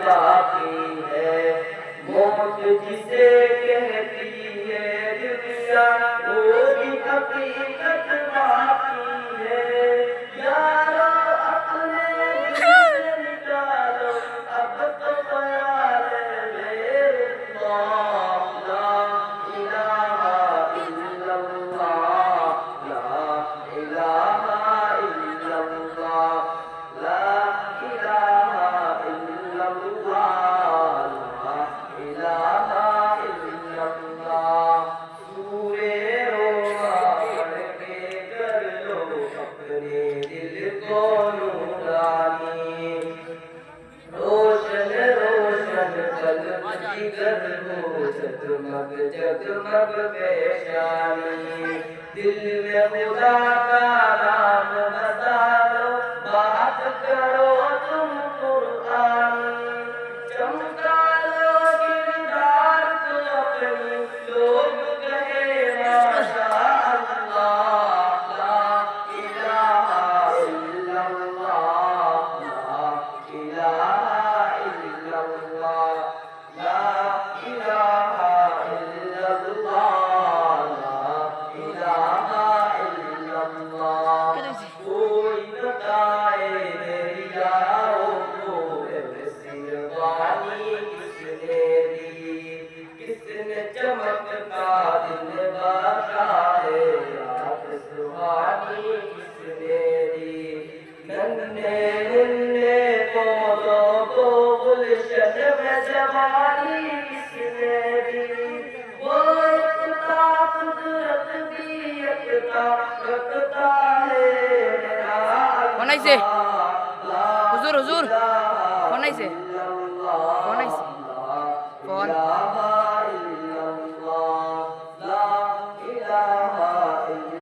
باقی ہے موت جسے کہتی ہے دنیا وہ بھی حقیقت باقی ہے یارو اپنے دل سے نکالو اب تو خیال میرے اللہ لا الہ الا اللہ لا الہ الا اللہ لا الہ الا اللہ لا الہ الا اللہ سورے روما پڑھ کے کر لو اپنے دل کو نورانی روشن روشن قلب جگر ہو جگمگ جگمگ پیشانی دل میں خدا کا نام بتا لو بات کرو تم قرآنی چمکا لو کردار کو اپنی لوگ کہے ماشاء اللہ لا الہ الا اللہ لا الہ الا اللہ لا الہ الا اللہ لا الہ الا اللہ کوئی بتائے میری یاروں کو سیروانی کس نے دی کس نے چمک کا دل باشائے رات سہانی کس نے دی ننھے ننھے پودوں کو گلشن میں جوانی کس نے دی وہ اکتا قدرت بھی اکتا رکھتا ہے میرا বানাইছে اللہ হুজুর হুজুর বানাইছে اللہ বানাইছে